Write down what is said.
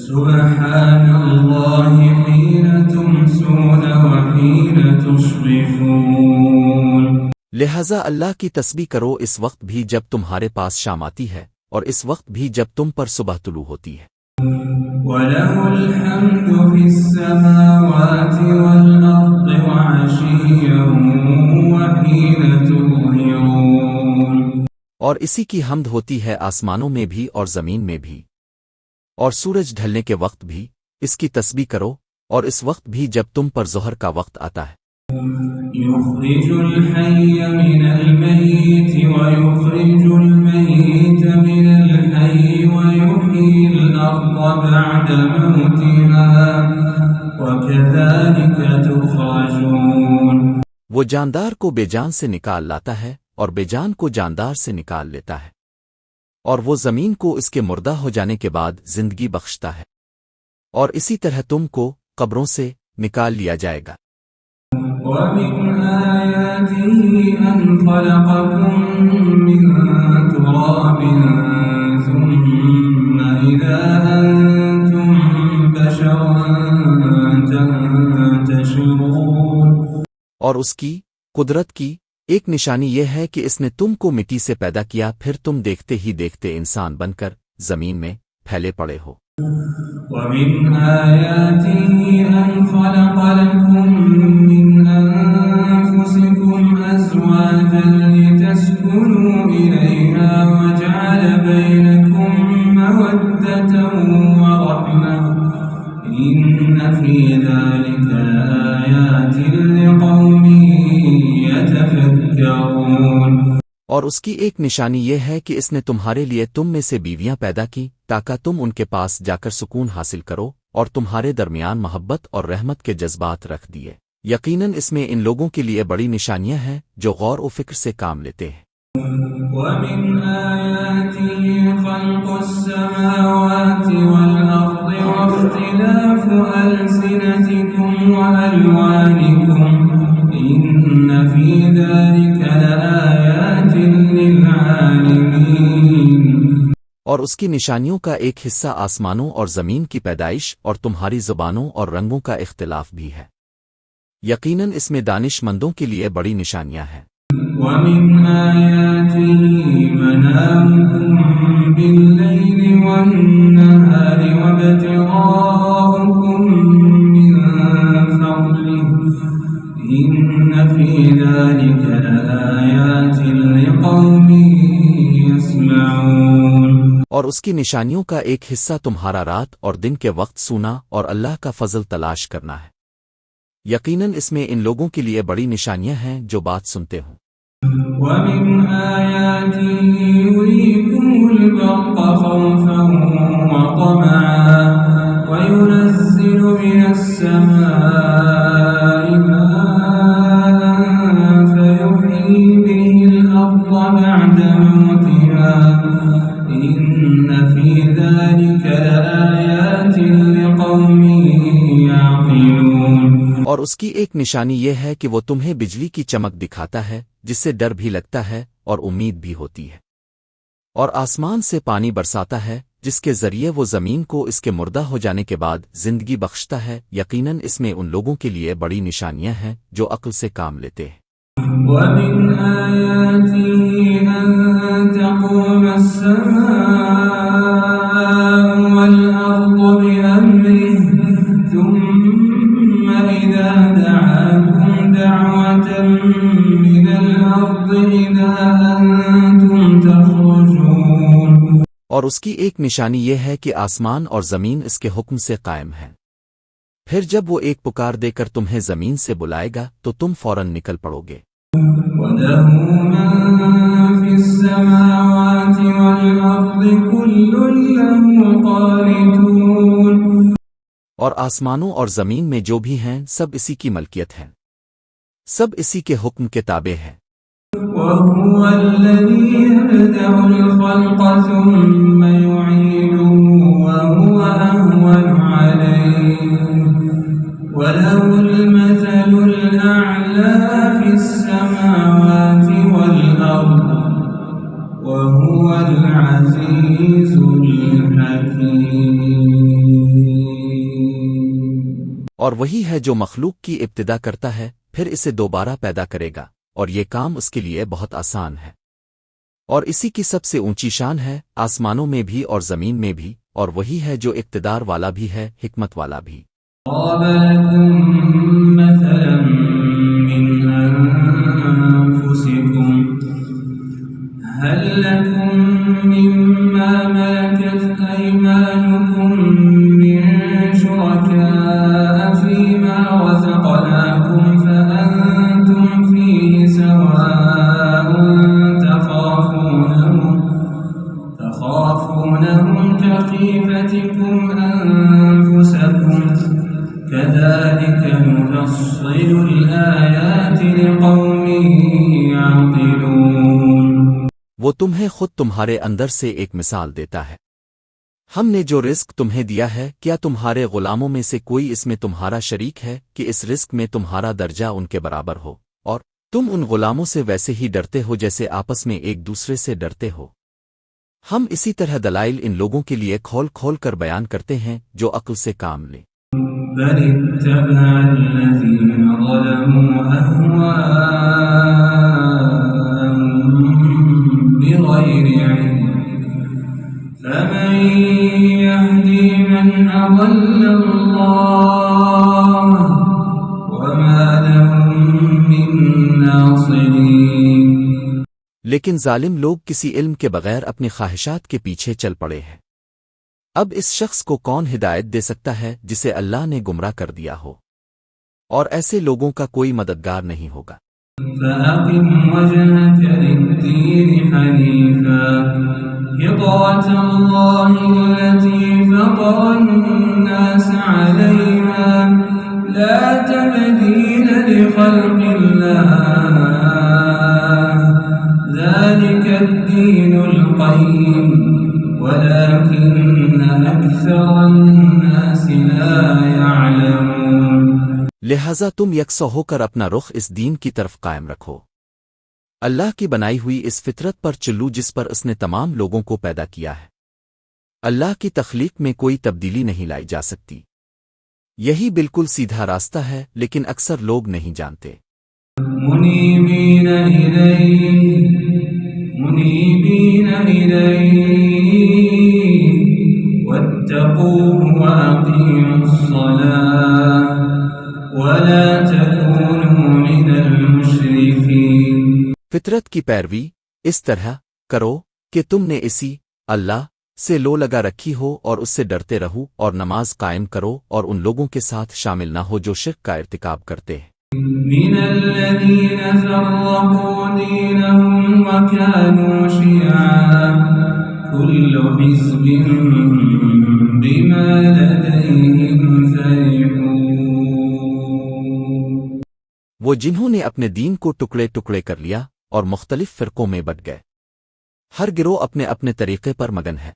سبحان الله حين تمسون وحين تصبحون۔ لہذا اللہ کی تسبیح کرو اس وقت بھی جب تمہارے پاس شام آتی ہے اور اس وقت بھی جب تم پر صبح طلوع ہوتی ہے۔ وَلَهُ الْحَمْدُ فِي السَّمَاوَاتِ وَالْأَرْضِ وَعَشِيًّا وَحِينَ تُظْهِرُونَ۔ اور اسی کی حمد ہوتی ہے آسمانوں میں بھی اور زمین میں بھی، اور سورج ڈھلنے کے وقت بھی اس کی تسبیح کرو، اور اس وقت بھی جب تم پر ظہر کا وقت آتا ہے۔ يخرج الحي من الميت ويخرج الميت من الحي ويحيي الأرض بعد موتها وكذلك تخرجون۔ وہ جاندار کو بے جان سے نکال لاتا ہے اور بے جان کو جاندار سے نکال لیتا ہے، اور وہ زمین کو اس کے مردہ ہو جانے کے بعد زندگی بخشتا ہے، اور اسی طرح تم کو قبروں سے نکال لیا جائے گا۔ وَمِنْ آيَاتِهِ أَنْ خَلَقَكُم مِّن تُرَابٍ ثُمَّ إِذَا أَنْتُمْ بَشَرٌ تَنْتَشِرُونَ۔ اور اس کی قدرت کی ایک نشانی یہ ہے کہ اس نے تم کو مٹی سے پیدا کیا، پھر تم دیکھتے ہی دیکھتے انسان بن کر زمین میں پھیلے پڑے ہو۔ وَمِنْ آيَاتِهِ أَنْ خَلَقَ لَكُم مِّنْ أَنفُسِكُمْ أَزْوَاجًا لِتَسْكُنُوا إِلَيْهَا وَجَعَلَ بَيْنَكُم مَّوَدَّةً وَرَحْمَةً إِنَّ فِي ذَلِكَ لَآيَاتٍ لِقَوْمٍ يَتَفَكَّرُونَ۔ اور اس کی ایک نشانی یہ ہے کہ اس نے تمہارے لیے تم میں سے بیویاں پیدا کی تاکہ تم ان کے پاس جا کر سکون حاصل کرو، اور تمہارے درمیان محبت اور رحمت کے جذبات رکھ دیے۔ یقیناً اس میں ان لوگوں کے لیے بڑی نشانیاں ہیں جو غور و فکر سے کام لیتے ہیں۔ وَمِنْ آيَاتِهِ خَلْقُ السَّمَاوَاتِ وَالْأَرْضِ وَاخْتِلَافُ أَلْسِنَتِكُمْ وَأَلْوَانِكُمْ إِنَّ فِي ذَلِكَ لَآيَاتٍ لِلْعَالِمِينَ۔ اور اس کی نشانیوں کا ایک حصہ آسمانوں اور زمین کی پیدائش اور تمہاری زبانوں اور رنگوں کا اختلاف بھی ہے۔ یقیناً اس میں دانش مندوں کے لیے بڑی نشانیاں ہیں۔ وَمِنْ آيَاتِهِ مَنَامُكُمْ بِاللَّيْلِ وَالنَّهَارِ وَابْتِغَاؤُكُمْ مِنْ فَضْلِهِ إِنَّ فِي ذَلِكَ لَآيَاتٍ لِقَوْمٍ يَسْمَعُونَ۔ اور اس کی نشانیوں کا ایک حصہ تمہارا رات اور دن کے وقت سونا اور اللہ کا فضل تلاش کرنا ہے۔ یقیناً اس میں ان لوگوں کے لیے بڑی نشانیاں ہیں جو بات سنتے ہوں۔ وَمِنْ آيَاتِهِ يُرِيكُمُ الْبَرْقَ خَوْفًا وَطَمَعًا وَيُنَزِّلُ مِنَ السَّمَاءِ مَاءً فَيُحْيِي بِهِ الْأَرْضَ بَعْدَ مَوْتِهَا إِنَّ فِي ذَلِكَ لَآيَاتٍ لِقَوْمٍ يَعْقِلُونَ۔ اور اس کی ایک نشانی یہ ہے کہ وہ تمہیں بجلی کی چمک دکھاتا ہے جس سے ڈر بھی لگتا ہے اور امید بھی ہوتی ہے، اور آسمان سے پانی برساتا ہے جس کے ذریعے وہ زمین کو اس کے مردہ ہو جانے کے بعد زندگی بخشتا ہے۔ یقیناً اس میں ان لوگوں کے لیے بڑی نشانیاں ہیں جو عقل سے کام لیتے ہیں۔ وَمِنْ آيَاتِهِ أَن تَقُومَ السَّمَاءُ وَالْأَرْضُ بِأَمْرِهِ ثُمَّ إِذَا دَعَاكُمْ دَعْوَةً مِّنَ الْأَرْضِ إِذَا أَنْتُمْ تَخْرُجُونَ۔ اور اس کی ایک نشانی یہ ہے کہ آسمان اور زمین اس کے حکم سے قائم ہیں، پھر جب وہ ایک پکار دے کر تمہیں زمین سے بلائے گا تو تم فوراً نکل پڑو گے۔ وَلَهُ مَن فِي السَّمَاوَاتِ وَالْأَرْضِ كُلٌّ لَّهُ قَانِتُونَ۔ اور آسمانوں اور زمین میں جو بھی ہیں سب اسی کی ملکیت ہیں، سب اسی کے حکم کے تابع ہیں۔ وَهُوَ الَّذِي يَبْدَأُ الْخَلْقَ ثُمَّ يُعِيدُهُ وَهُوَ أَهْوَنُ عَلَيْهِ وَلَهُ الْمَثَلُ الْأَعْلَى فِي السَّمَاوَاتِ وَالْأَرْضِ وَهُوَ الْعَزِيزُ الْحَكِيمُ۔ اور وہی ہے جو مخلوق کی ابتدا کرتا ہے پھر اسے دوبارہ پیدا کرے گا اور یہ کام اس کے لیے بہت آسان ہے اور اسی کی سب سے اونچی شان ہے آسمانوں میں بھی اور زمین میں بھی اور وہی ہے جو اقتدار والا بھی ہے حکمت والا بھی ضرب لكم مثلا من أنفسكم هل لكم مما ملكت أيمانكم من شركاء فيما رزقناكم فأنتم فيه سواء تخافونهم كخيفتكم أنفسكم كذلك نفصل الآيات لقوم يعقلون وہ تمہیں خود تمہارے اندر سے ایک مثال دیتا ہے ہم نے جو رزق تمہیں دیا ہے کیا تمہارے غلاموں میں سے کوئی اس میں تمہارا شریک ہے کہ اس رزق میں تمہارا درجہ ان کے برابر ہو اور تم ان غلاموں سے ویسے ہی ڈرتے ہو جیسے آپس میں ایک دوسرے سے ڈرتے ہو ہم اسی طرح دلائل ان لوگوں کے لیے کھول کھول کر بیان کرتے ہیں جو عقل سے کام لیں بل اتبع الذين ظلموا أهواءهم بغير علم فمن يهدي من أضل الله وما لهم من ناصرين لیکن ظالم لوگ کسی علم کے بغیر اپنی خواہشات کے پیچھے چل پڑے ہیں اب اس شخص کو کون ہدایت دے سکتا ہے جسے اللہ نے گمراہ کر دیا ہو اور ایسے لوگوں کا کوئی مددگار نہیں ہوگا فأقم وجهك للدين حنيفا فطرة الله التي فطر الناس عليها لا تبديل لخلق الله ذلك الدين القيم ولكن أكثر الناس لا يعلمون لہذا تم یکساں ہو کر اپنا رخ اس دین کی طرف قائم رکھو اللہ کی بنائی ہوئی اس فطرت پر چلو جس پر اس نے تمام لوگوں کو پیدا کیا ہے اللہ کی تخلیق میں کوئی تبدیلی نہیں لائی جا سکتی یہی بالکل سیدھا راستہ ہے لیکن اکثر لوگ نہیں جانتے منيبين إليه واتقوه وأقيموا الصلاة ولا تكونوا من المشركين فطرت کی پیروی اس طرح کرو کہ تم نے اسی اللہ سے لو لگا رکھی ہو اور اس سے ڈرتے رہو اور نماز قائم کرو اور ان لوگوں کے ساتھ شامل نہ ہو جو شرک کا ارتکاب کرتے ہیں من الذين فرقوا دينهم وكانوا شيعا كل حزب بما لديهم فرحون وہ جنہوں نے اپنے دین کو ٹکڑے ٹکڑے کر لیا اور مختلف فرقوں میں بٹ گئے ہر گروہ اپنے اپنے طریقے پر مگن ہے